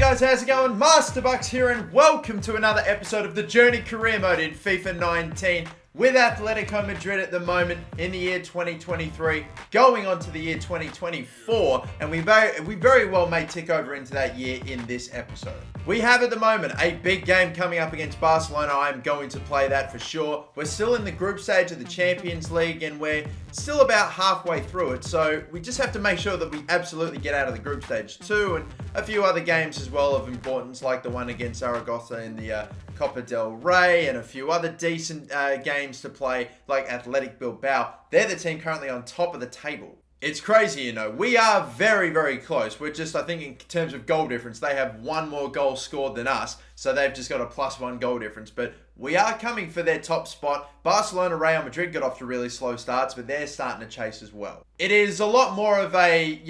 guys, how's it going? MasterBucks here and welcome to another episode of the Journey Career Mode in FIFA 19 with Atletico Madrid at the moment in the year 2023, going on to the year 2024, and we very well may tick over into that year in this episode. We have at the moment a big game coming up against Barcelona. I'm going to play that for sure. We're still in the group stage of the Champions League and we're still about halfway through it, so we just have to make sure that we absolutely get out of the group stage too, and a few other games as well of importance, like the one against Zaragoza in the Copa del Rey, and a few other decent games to play, like Athletic Bilbao. They're the team currently on top of the table. It's crazy, you know. We are very, very close. We're just, I think, in terms of goal difference, they have one more goal scored than us, so they've just got a +1 goal difference. But we are coming for their top spot. Barcelona, Real Madrid got off to really slow starts, but they're starting to chase as well. It is a lot more of a,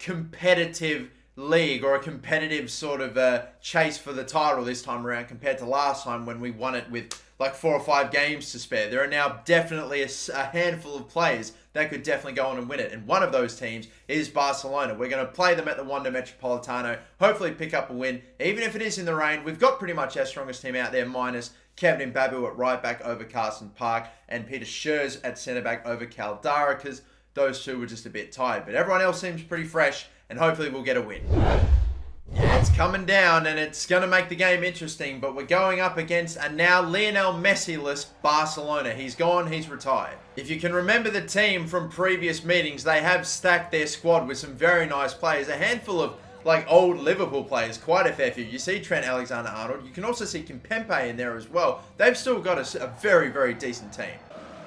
competitive league, or a competitive sort of chase for the title this time around compared to last time when we won it with like 4 or 5 games to spare. There are now definitely a handful of players that could definitely go on and win it, and one of those teams is Barcelona. We're going to play them at the Wanda Metropolitano, hopefully pick up a win, even if it is in the rain. We've got pretty much our strongest team out there, minus Kevin Mbabu at right back over Carson Park and Peter Schürrle at centre back over Caldara, because those two were just a bit tired, but everyone else seems pretty fresh, and hopefully we'll get a win. Yeah, it's coming down and it's going to make the game interesting, but we're going up against a now Lionel Messi-less Barcelona. He's gone, he's retired. If you can remember the team from previous meetings, they have stacked their squad with some very nice players. A handful of old Liverpool players, quite a fair few. You see Trent Alexander-Arnold. You can also see Kimpembe in there as well. They've still got a very, very decent team.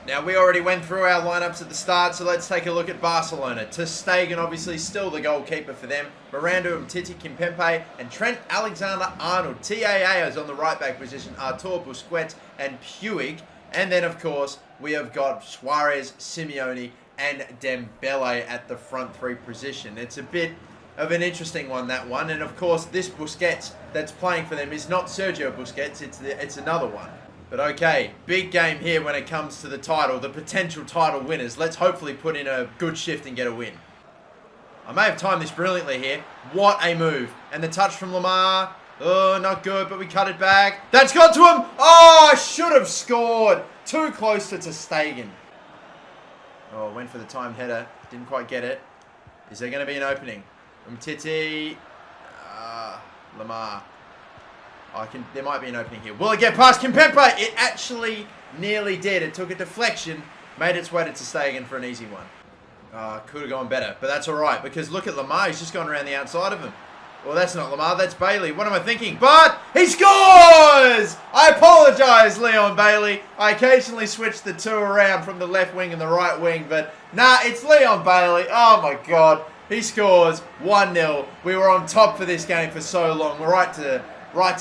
Now, we already went through our lineups at the start, so let's take a look at Barcelona. Ter Stegen, obviously, still the goalkeeper for them. Miranda, Umtiti, Kimpembe, and Trent Alexander-Arnold. TAA is on the right-back position. Artur, Busquets, and Puig. And then, of course, we have got Suarez, Simeone, and Dembele at the front three position. It's a bit of an interesting one, that one. And, of course, this Busquets that's playing for them is not Sergio Busquets. It's another one. But okay, big game here when it comes to the title, the potential title winners. Let's hopefully put in a good shift and get a win. I may have timed this brilliantly here. What a move. And the touch from Lamar. Oh, not good, but we cut it back. That's got to him. Oh, I should have scored. Too close to Ter Stegen. Oh, went for the timed header. Didn't quite get it. Is there going to be an opening? Umtiti. Lamar. There might be an opening here. Will it get past Kimpembe? It actually nearly did. It took a deflection, made its way to Ter Stegen for an easy one. Could have gone better, but that's all right, because look at Lamar. He's just gone around the outside of him. Well, that's not Lamar. That's Bailey. What am I thinking? But he scores! I apologize, Leon Bailey. I occasionally switch the two around from the left wing and the right wing, but nah, it's Leon Bailey. Oh, my God. He scores 1-0. We were on top for this game for so long. We're right to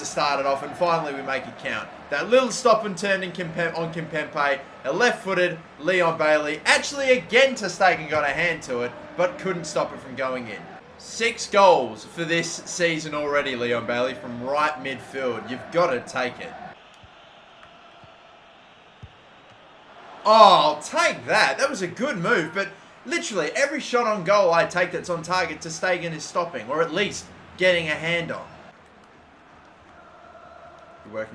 start it off, and finally we make it count. That little stop and turn on Kimpembe, a left-footed Leon Bailey. Actually, again, Ter Stegen got a hand to it, but couldn't stop it from going in. 6 goals for this season already, Leon Bailey, from right midfield. You've got to take it. Oh, I'll take that. That was a good move, but literally every shot on goal I take that's on target, Ter Stegen is stopping, or at least getting a hand on. Good work,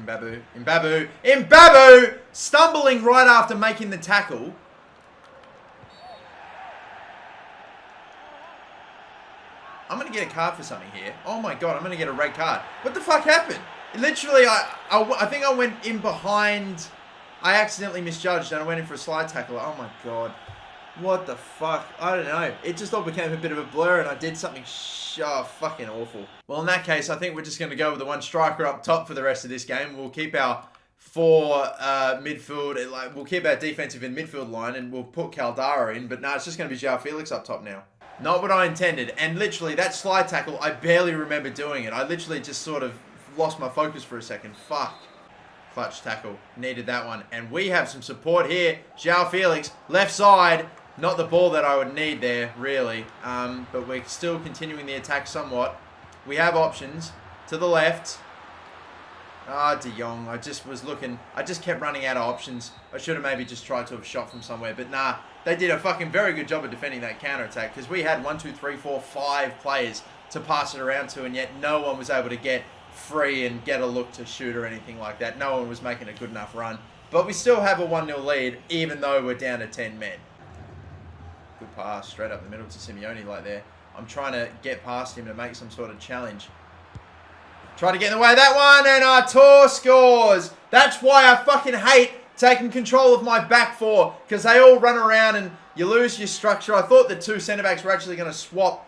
Mbabu, stumbling right after making the tackle. I'm going to get a card for something here. Oh my God, I'm going to get a red card. What the fuck happened? Literally, I think I went in behind. I accidentally misjudged and I went in for a slide tackle. Oh my God. What the fuck? I don't know. It just all became a bit of a blur and I did something fucking awful. Well, in that case, I think we're just going to go with the one striker up top for the rest of this game. We'll keep our 4 midfield, we'll keep our defensive and midfield line and we'll put Caldara in. But no, it's just going to be João Felix up top now. Not what I intended. And literally, that slide tackle, I barely remember doing it. I literally just sort of lost my focus for a second. Fuck. Clutch tackle. Needed that one. And we have some support here. João Felix, left side. Not the ball that I would need there, really. But we're still continuing the attack somewhat. We have options to the left. De Jong. I just kept running out of options. I should have maybe just tried to have shot from somewhere. But nah, they did a fucking very good job of defending that counter-attack. Because we had 1, 2, 3, 4, 5 players to pass it around to, and yet no one was able to get free and get a look to shoot or anything like that. No one was making a good enough run. But we still have a 1-0 lead, even though we're down to 10 men. Good pass straight up the middle to Simeone like there. I'm trying to get past him to make some sort of challenge. Try to get in the way of that one, and Artur scores. That's why I fucking hate taking control of my back four, because they all run around and you lose your structure. I thought the two centre-backs were actually going to swap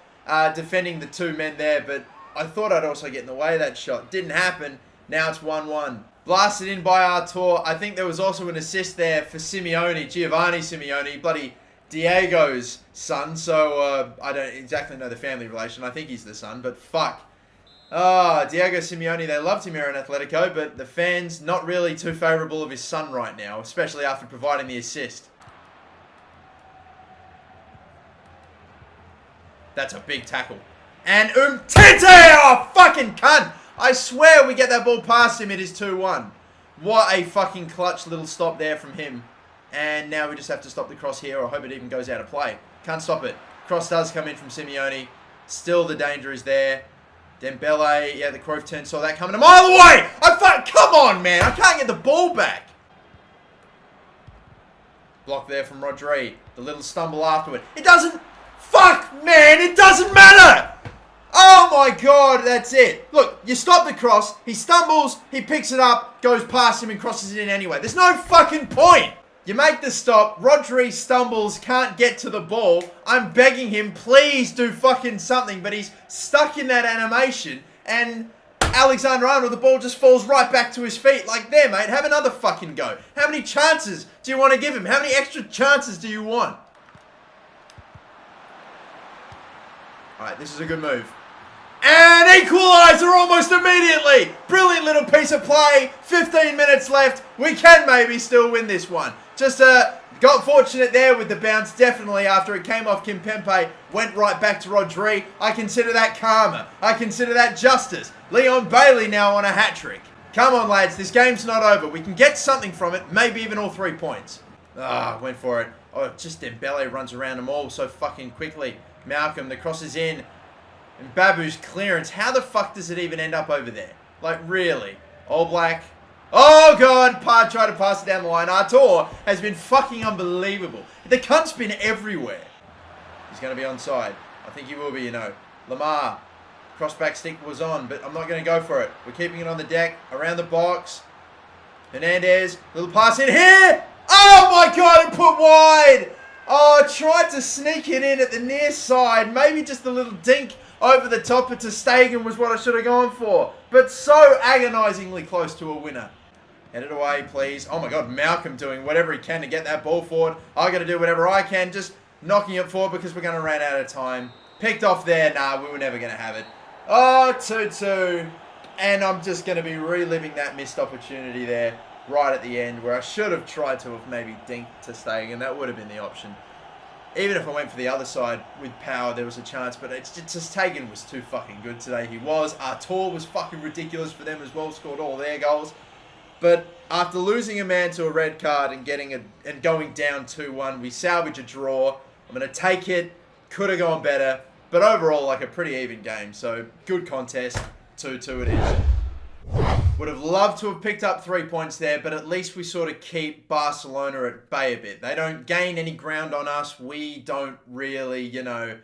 defending the two men there, but I thought I'd also get in the way of that shot. Didn't happen. Now it's 1-1. Blasted in by Artur. I think there was also an assist there for Simeone, Giovanni Simeone, bloody Diego's son. So I don't exactly know the family relation. I think he's the son, but fuck. Diego Simeone, they loved him here in Atletico, but the fans not really too favourable of his son right now, especially after providing the assist. That's a big tackle. And Umtiti! Oh, fucking cunt! I swear we get that ball past him, it is 2-1. What a fucking clutch little stop there from him. And now we just have to stop the cross here, or hope it even goes out of play. Can't stop it. Cross does come in from Simeone. Still the danger is there. Dembele, yeah, the Cruyff turn, saw that coming a mile away! Come on, man! I can't get the ball back! Block there from Rodri. The little stumble afterward. It doesn't... Fuck, man! It doesn't matter! Oh my god, that's it. Look, you stop the cross, he stumbles, he picks it up, goes past him and crosses it in anyway. There's no fucking point! You make the stop, Rodri stumbles, can't get to the ball. I'm begging him, please do fucking something, but he's stuck in that animation, and Alexander-Arnold, the ball just falls right back to his feet. Like, there, mate, have another fucking go. How many chances do you want to give him? How many extra chances do you want? Alright, this is a good move. And equaliser almost immediately. Brilliant little piece of play. 15 minutes left. We can maybe still win this one. Just got fortunate there with the bounce, definitely, after it came off Kimpembe. Went right back to Rodri. I consider that karma. I consider that justice. Leon Bailey now on a hat-trick. Come on, lads. This game's not over. We can get something from it. Maybe even all 3 points. Went for it. Oh, just Dembele runs around them all so fucking quickly. Malcolm, the cross is in. And Babu's clearance. How the fuck does it even end up over there? Like, really? All Black. Oh, God. Tried to pass it down the line. Artur has been fucking unbelievable. The cunt's been everywhere. He's going to be onside. I think he will be, you know. Lamar. Cross-back stick was on, but I'm not going to go for it. We're keeping it on the deck. Around the box. Hernandez. Little pass in here. Oh, my God. It put wide. Oh, tried to sneak it in at the near side. Maybe just a little dink over the top of Ter Stegen was what I should have gone for. But so agonisingly close to a winner. Head it away, please. Oh my God, Malcolm doing whatever he can to get that ball forward. I got to do whatever I can, just knocking it forward because we're going to run out of time. Picked off there. Nah, we were never going to have it. Oh, 2-2. And I'm just going to be reliving that missed opportunity there right at the end where I should have tried to have maybe dinked Ter Stegen. That would have been the option. Even if I went for the other side with power, there was a chance. But it's just Ter Stegen was too fucking good today. He was. Artur was fucking ridiculous for them as well. Scored all their goals. But after losing a man to a red card and going down 2-1, we salvage a draw. I'm going to take it. Could have gone better. But overall, like a pretty even game. So, good contest. 2-2 it is. Would have loved to have picked up 3 points there, but at least we sort of keep Barcelona at bay a bit. They don't gain any ground on us. We don't really, we don't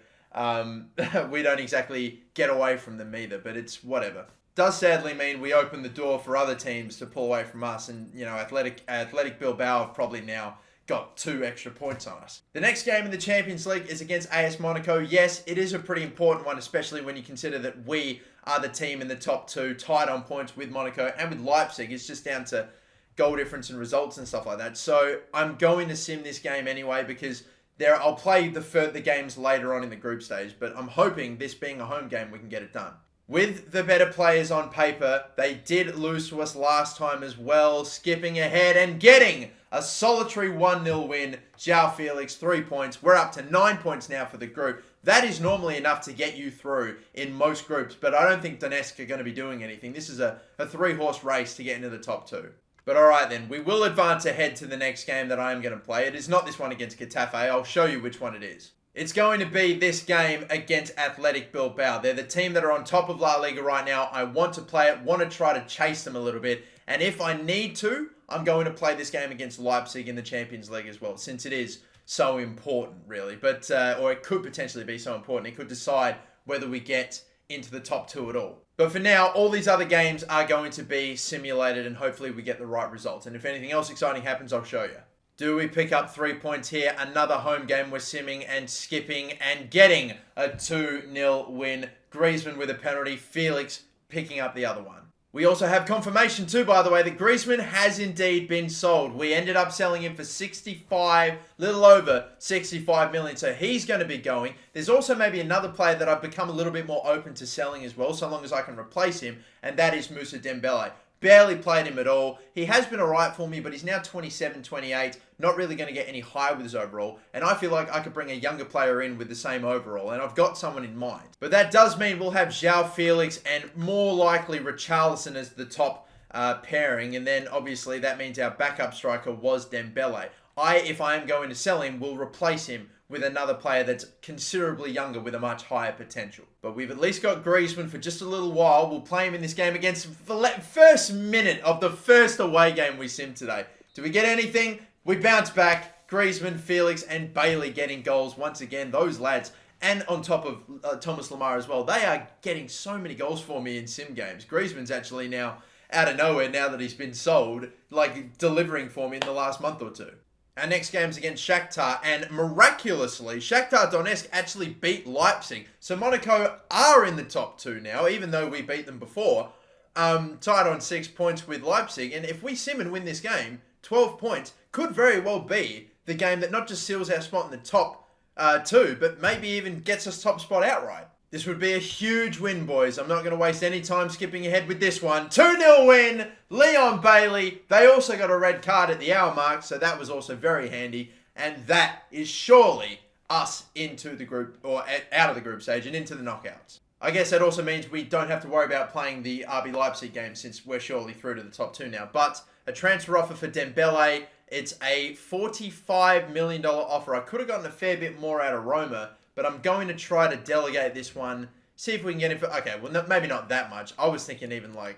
exactly get away from them either, but it's whatever. Does sadly mean we open the door for other teams to pull away from us, and, Athletic Bilbao have probably now got 2 extra points on us. The next game in the Champions League is against AS Monaco. Yes, it is a pretty important one, especially when you consider that we are the team in the top 2, tied on points with Monaco and with Leipzig. It's just down to goal difference and results and stuff like that. So I'm going to sim this game anyway because I'll play the games later on in the group stage, but I'm hoping, this being a home game, we can get it done. With the better players on paper, they did lose to us last time as well, skipping ahead and getting a solitary 1-0 win. João Felix, 3 points. We're up to 9 points now for the group. That is normally enough to get you through in most groups, but I don't think Donetsk are going to be doing anything. This is a 3-horse race to get into the top 2. But alright then, we will advance ahead to the next game that I am going to play. It is not this one against Getafe. I'll show you which one it is. It's going to be this game against Athletic Bilbao. They're the team that are on top of La Liga right now. I want to play it, want to try to chase them a little bit. And if I need to, I'm going to play this game against Leipzig in the Champions League as well, since it is so important, really. But or it could potentially be so important. It could decide whether we get into the top two at all. But for now, all these other games are going to be simulated, and hopefully we get the right results. And if anything else exciting happens, I'll show you. Do we pick up 3 points here? Another home game. We're simming and skipping and getting a 2-0 win. Griezmann with a penalty. Felix picking up the other one. We also have confirmation too, by the way, that Griezmann has indeed been sold. We ended up selling him for little over 65 million. So he's going to be going. There's also maybe another player that I've become a little bit more open to selling as well, so long as I can replace him, and that is Moussa Dembele. Barely played him at all. He has been alright for me, but he's now 27, 28. Not really going to get any higher with his overall. And I feel like I could bring a younger player in with the same overall. And I've got someone in mind. But that does mean we'll have João Felix and more likely Richarlison as the top pairing. And then obviously that means our backup striker was Dembele. If I am going to sell him, will replace him with another player that's considerably younger with a much higher potential. But we've at least got Griezmann for just a little while. We'll play him in this game against the first minute of the first away game we simmed today. Do we get anything? We bounce back. Griezmann, Felix, and Bailey getting goals once again. Those lads. And on top of Thomas Lemar as well. They are getting so many goals for me in sim games. Griezmann's actually now out of nowhere, now that he's been sold, like delivering for me in the last month or two. Our next game's against Shakhtar, and miraculously, Shakhtar Donetsk actually beat Leipzig. So Monaco are in the top two now, even though we beat them before. Tied on 6 points with Leipzig, and if we sim and win this game, 12 points could very well be the game that not just seals our spot in the top two, but maybe even gets us top spot outright. This would be a huge win, boys. I'm not going to waste any time skipping ahead with this one. 2-0 win. Leon Bailey. They also got a red card at the hour mark, so that was also very handy. And that is surely us into the group, or out of the group stage and into the knockouts. I guess that also means we don't have to worry about playing the RB Leipzig game, since we're surely through to the top two now. But a transfer offer for Dembele. It's a $45 million offer. I could have gotten a fair bit more out of Roma, but I'm going to try to delegate this one. See if we can get it for... Okay, well, maybe not that much. I was thinking even like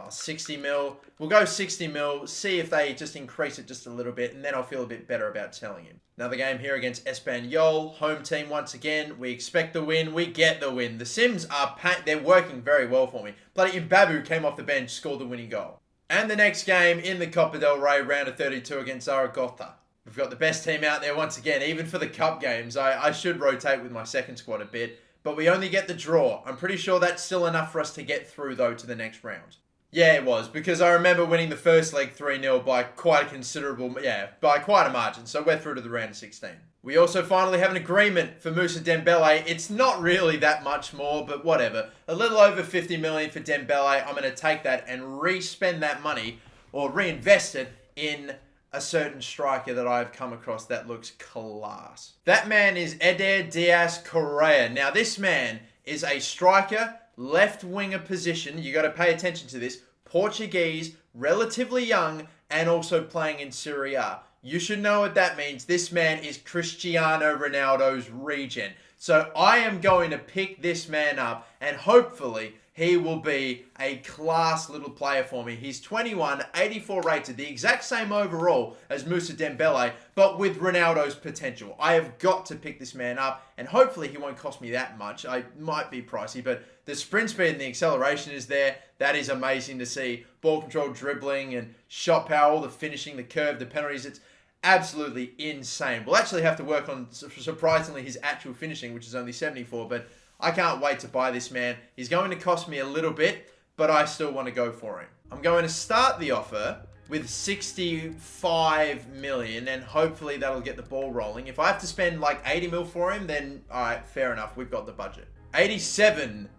60 mil. We'll go 60 mil. See if they just increase it just a little bit. And then I'll feel a bit better about selling him. Another game here against Espanyol. Home team once again. We expect the win. We get the win. The Sims are... They're working very well for me. Bloody Mbabu came off the bench, scored the winning goal. And the next game in the Copa del Rey, round of 32 against Zaragoza. We've got the best team out there once again, even for the cup games. I should rotate with my second squad a bit, but we only get the draw. I'm pretty sure that's still enough for us to get through, though, to the next round. Yeah, it was, because I remember winning the first leg 3-0 by quite a margin, so we're through to the round of 16. We also finally have an agreement for Moussa Dembele. It's not really that much more, but whatever. A little over 50 million for Dembele. I'm going to take that and re-spend that money, or reinvest it in a certain striker that I've come across that looks class. That man is Eder Diaz Correa. Now, this man is a striker, left winger position. You got to pay attention to this. Portuguese, relatively young, and also playing in Serie A. You should know what that means. This man is Cristiano Ronaldo'S Regen. So I am going to pick this man up, and hopefully he will be a class little player for me. He's 21, 84 rated, the exact same overall as Moussa Dembele, but with Ronaldo's potential. I have got to pick this man up, and hopefully he won't cost me that much. I might be pricey, but the sprint speed and the acceleration is there. That is amazing to see. Ball control, dribbling, and shot power, all the finishing, the curve, the penalties. It's absolutely insane. We'll actually have to work on, surprisingly, his actual finishing, which is only 74, but I can't wait to buy this man. He's going to cost me a little bit, but I still want to go for him. I'm going to start the offer with 65 million, and hopefully that'll get the ball rolling. If I have to spend like 80 mil for him, then all right, fair enough. We've got the budget. 87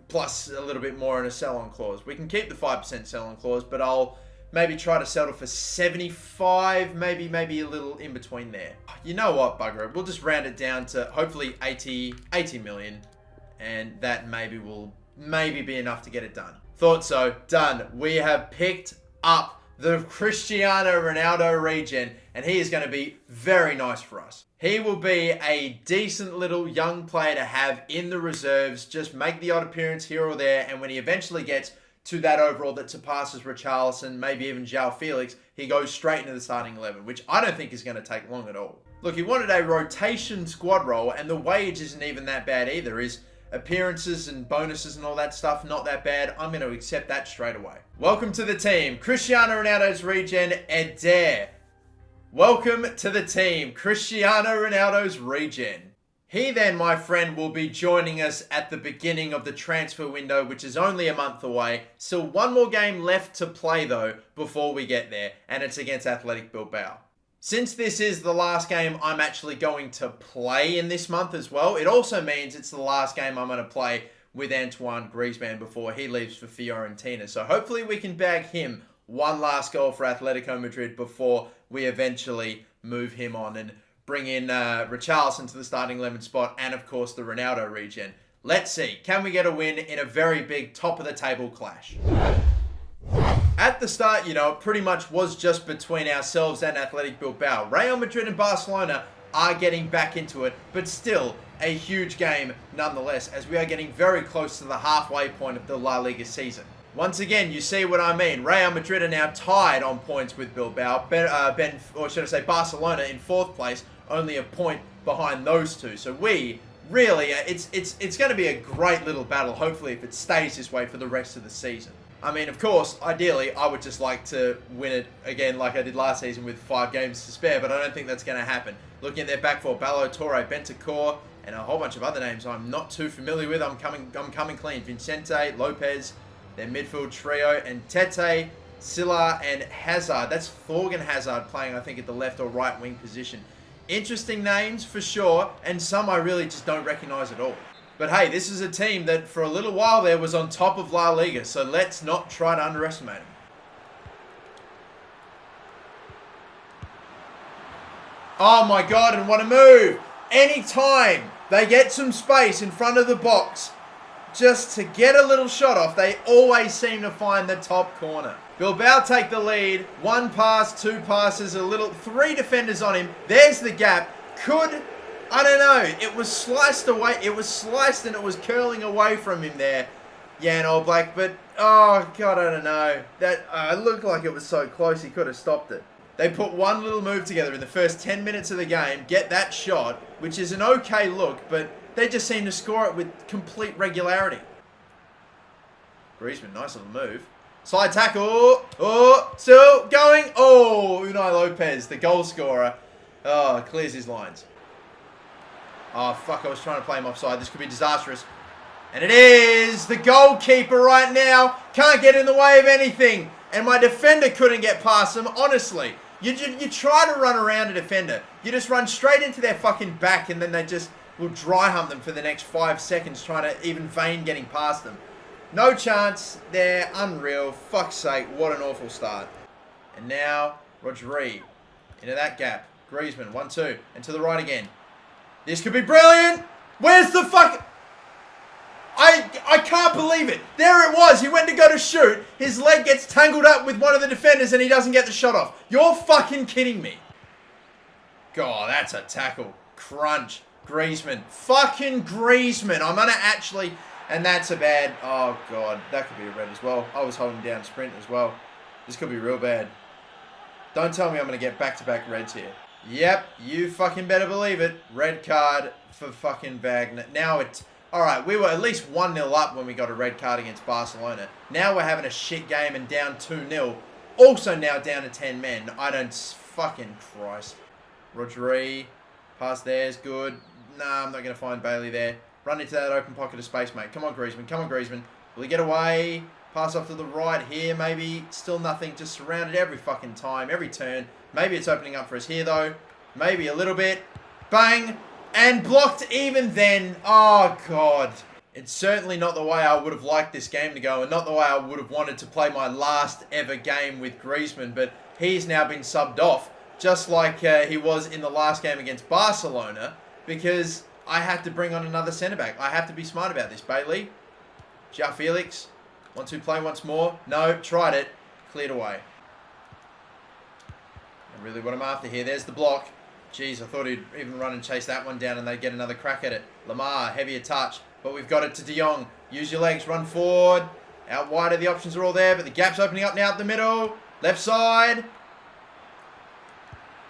plus a little bit more in a sell-on clause. We can keep the 5% sell-on clause, but I'll maybe try to settle for 75, maybe a little in between there. You know what, bugger it. We'll just round it down to hopefully 80 million. And that will be enough to get it done. Thought so. Done. We have picked up the Cristiano Ronaldo Regen, and he is going to be very nice for us. He will be a decent little young player to have in the reserves, just make the odd appearance here or there, and when he eventually gets to that overall that surpasses Richarlison, maybe even João Felix, he goes straight into the starting 11, which I don't think is going to take long at all. Look, he wanted a rotation squad role, and the wage isn't even that bad either. His appearances and bonuses and all that stuff, not that bad. I'm going to accept that straight away. Welcome to the team, Cristiano Ronaldo's Regen, Eder. Welcome to the team, Cristiano Ronaldo's Regen. He then, my friend, will be joining us at the beginning of the transfer window, which is only a month away. Still one more game left to play, though, before we get there, and it's against Athletic Bilbao. Since this is the last game I'm actually going to play in this month as well, it also means it's the last game I'm going to play with Antoine Griezmann before he leaves for Fiorentina. So hopefully we can bag him one last goal for Atletico Madrid before we eventually move him on and bring in Richarlison to the starting 11 spot, and of course the Ronaldo Regen. Let's see, can we get a win in a very big top of the table clash? At the start, it pretty much was just between ourselves and Athletic Bilbao. Real Madrid and Barcelona are getting back into it, but still a huge game nonetheless, as we are getting very close to the halfway point of the La Liga season. Once again, you see what I mean. Real Madrid are now tied on points with Bilbao. Barcelona in 4th place, only a point behind those two. So we really, it's going to be a great little battle, hopefully, if it stays this way for the rest of the season. I mean, of course, ideally, I would just like to win it again like I did last season with 5 games to spare, but I don't think that's going to happen. Looking at their back four, Ballo, Torre, Bentancur, and a whole bunch of other names I'm not too familiar with. I'm coming clean. Vicente, Lopez, their midfield trio, and Tete, Silla, and Hazard. That's Thorgan Hazard playing, I think, at the left or right wing position. Interesting names for sure, and some I really just don't recognise at all. But hey, this is a team that for a little while there was on top of La Liga, so let's not try to underestimate them. Oh my God, and what a move! Anytime they get some space in front of the box, just to get a little shot off, they always seem to find the top corner. Bilbao take the lead. 1 pass, 2 passes, 3 defenders on him. There's the gap. I don't know. It was sliced away. It was sliced and it was curling away from him there, Jan Oblak. But, oh, God, I don't know. That looked like it was so close he could have stopped it. They put one little move together in the first 10 minutes of the game, get that shot, which is an okay look, but they just seem to score it with complete regularity. Griezmann, nice little move. Side tackle. Oh, still going. Oh, Unai Lopez, the goal scorer. Oh, clears his lines. Oh, fuck, I was trying to play him offside. This could be disastrous. And it is. The goalkeeper right now can't get in the way of anything. And my defender couldn't get past him, honestly. You try to run around a defender. You just run straight into their fucking back, and then they just will dry hump them for the next 5 seconds trying to even feign getting past them. No chance. They're unreal. Fuck's sake, what an awful start. And now, Rodri into that gap. Griezmann, 1-2. And to the right again. This could be brilliant. Where's the fuck? I can't believe it. There it was. He went to go to shoot. His leg gets tangled up with one of the defenders and he doesn't get the shot off. You're fucking kidding me. God, that's a tackle. Crunch. Griezmann. Fucking Griezmann. I'm going to actually... And that's a bad... Oh, God. That could be a red as well. I was holding down sprint as well. This could be real bad. Don't tell me I'm going to get back-to-back reds here. Yep, you fucking better believe it. Red card for fucking Wagner. Now it's... Alright, we were at least 1-0 up when we got a red card against Barcelona. Now we're having a shit game and down 2-0. Also now down to 10 men. I don't... Fucking Christ. Rodri. Pass there's good. Nah, I'm not going to find Bailey there. Run into that open pocket of space, mate. Come on, Griezmann. Come on, Griezmann. Will he get away? Pass off to the right here, maybe. Still nothing. Just surrounded every fucking time, every turn. Maybe it's opening up for us here, though. Maybe a little bit. Bang. And blocked even then. Oh, God. It's certainly not the way I would have liked this game to go, and not the way I would have wanted to play my last ever game with Griezmann, but he's now been subbed off, just like he was in the last game against Barcelona, because I had to bring on another centre-back. I have to be smart about this. Bailey. João Felix. Want to play once more? No, tried it. Cleared away. Really what I'm after here. There's the block. Jeez, I thought he'd even run and chase that one down and they'd get another crack at it. Lamar, heavier touch. But we've got it to De Jong. Use your legs, run forward. Out wider, the options are all there, but the gap's opening up now up the middle. Left side.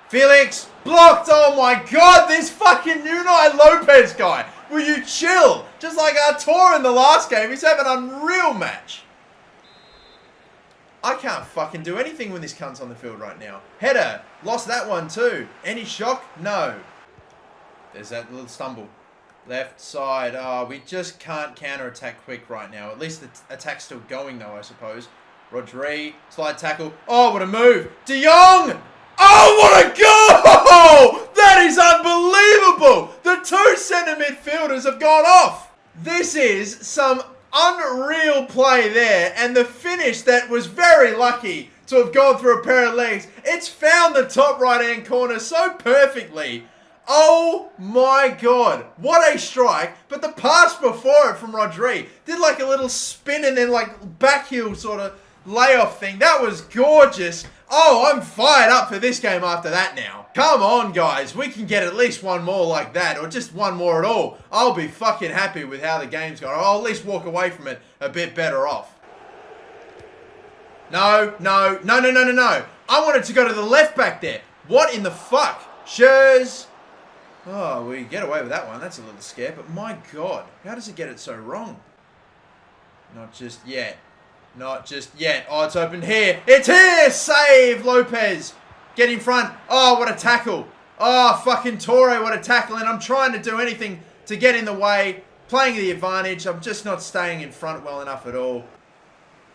Felix, blocked. Oh my God, this fucking Unai Lopez guy. Will you chill? Just like Artur in the last game, he's having an unreal match. I can't fucking do anything when this cunt's on the field right now. Header, lost that one too. Any shock? No. There's that little stumble. Left side. Oh, we just can't counter-attack quick right now. At least the attack's still going though, I suppose. Rodri, slide tackle. Oh, what a move. De Jong! Oh, what a goal! That is unbelievable! The two centre midfielders have gone off. This is some unreal play there, and the finish that was very lucky to have gone through a pair of legs. It's found the top right-hand corner so perfectly. Oh my God, what a strike. But the pass before it from Rodri did like a little spin and then like back heel sort of layoff thing. That was gorgeous. Oh, I'm fired up for this game after that now. Come on, guys. We can get at least one more like that, or just one more at all. I'll be fucking happy with how the game's gone. I'll at least walk away from it a bit better off. No. I wanted to go to the left back there. What in the fuck? Shurs. Oh, we get away with that one. That's a little scare, but my God, how does it get it so wrong? Not just yet. Not just yet. Oh, it's opened here. It's here! Save, Lopez. Get in front. Oh, what a tackle. Oh, fucking Torre, what a tackle. And I'm trying to do anything to get in the way. Playing the advantage. I'm just not staying in front well enough at all.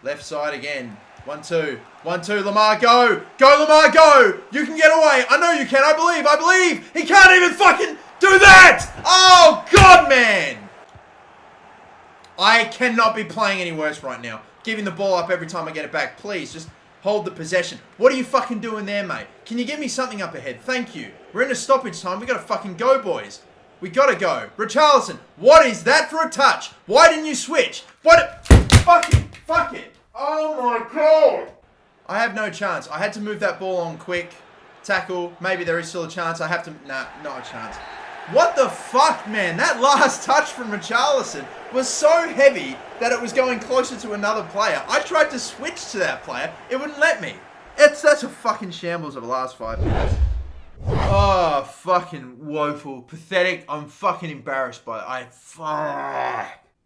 Left side again. 1-2. 1-2. Lamar, go. Go, Lamar, go. You can get away. I know you can. I believe. He can't even fucking do that. Oh, God, man. I cannot be playing any worse right now. Giving the ball up every time I get it back. Please, just hold the possession. What are you fucking doing there, mate? Can you give me something up ahead? Thank you. We're in a stoppage time. We gotta fucking go, boys. We gotta go. Richarlison, what is that for a touch? Why didn't you switch? What? Fuck it. Oh my God. I have no chance. I had to move that ball on quick. Tackle. Maybe there is still a chance. I have to... Nah, not a chance. What the fuck, man? That last touch from Richarlison was so heavy that it was going closer to another player. I tried to switch to that player. It wouldn't let me. That's a fucking shambles of the last 5 minutes. Oh, fucking woeful. Pathetic. I'm fucking embarrassed by it.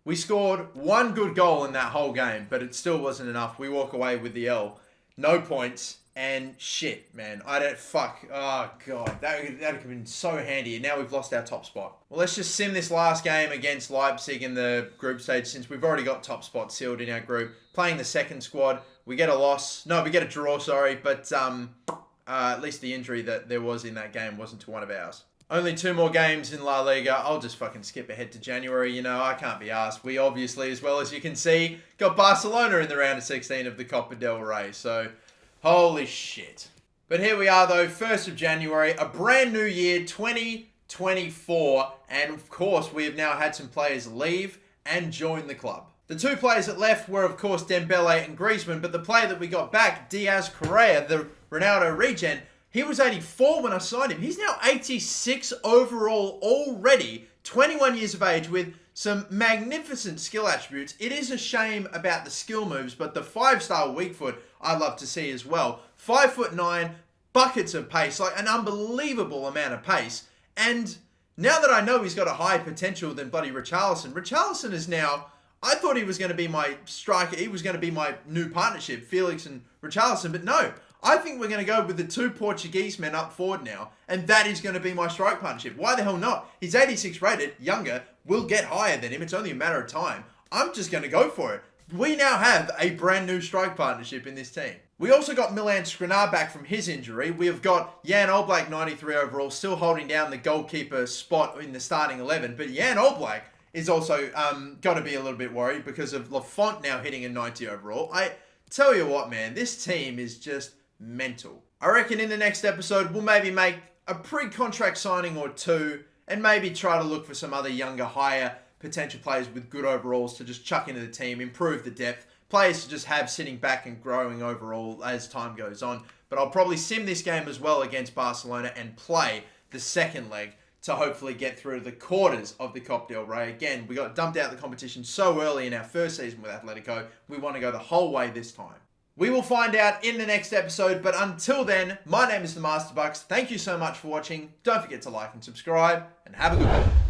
We scored one good goal in that whole game, but it still wasn't enough. We walk away with the L. No points. And shit, man. Oh, God. That would have been so handy. And now we've lost our top spot. Well, let's just sim this last game against Leipzig in the group stage, since we've already got top spot sealed in our group. Playing the second squad. We get a loss. No, we get a draw, sorry. But at least the injury that there was in that game wasn't to one of ours. Only 2 more games in La Liga. I'll just fucking skip ahead to January. You know, I can't be asked. We obviously, as well as you can see, got Barcelona in the round of 16 of the Copa del Rey. So... holy shit. But here we are though, 1st of January, a brand new year, 2024. And of course, we have now had some players leave and join the club. The 2 players that left were of course Dembele and Griezmann, but the player that we got back, Diaz Correa, the Ronaldo Regen, he was 84 when I signed him. He's now 86 overall already, 21 years of age with some magnificent skill attributes. It is a shame about the skill moves, but the 5-star weak foot I'd love to see as well. 5'9", buckets of pace, like an unbelievable amount of pace. And now that I know he's got a higher potential than bloody Richarlison is now, I thought he was going to be my striker. He was going to be my new partnership, Felix and Richarlison, but no. I think we're going to go with the 2 Portuguese men up forward now, and that is going to be my strike partnership. Why the hell not? He's 86 rated, younger, will get higher than him. It's only a matter of time. I'm just going to go for it. We now have a brand new strike partnership in this team. We also got Milan Skriniar back from his injury. We have got Jan Oblak, 93 overall, still holding down the goalkeeper spot in the starting 11. But Jan Oblak is also got to be a little bit worried because of Lafont now hitting a 90 overall. I tell you what, man, this team is just mental. I reckon in the next episode, we'll maybe make a pre-contract signing or 2 and maybe try to look for some other younger, higher potential players with good overalls to just chuck into the team, improve the depth, players to just have sitting back and growing overall as time goes on. but I'll probably sim this game as well against Barcelona and play the second leg to hopefully get through to the quarters of the Copa del Rey. Again, we got dumped out of the competition so early in our first season with Atletico. We want to go the whole way this time. We will find out in the next episode, but until then, my name is the MasterBucks. Thank you so much for watching. Don't forget to like and subscribe, and have a good one.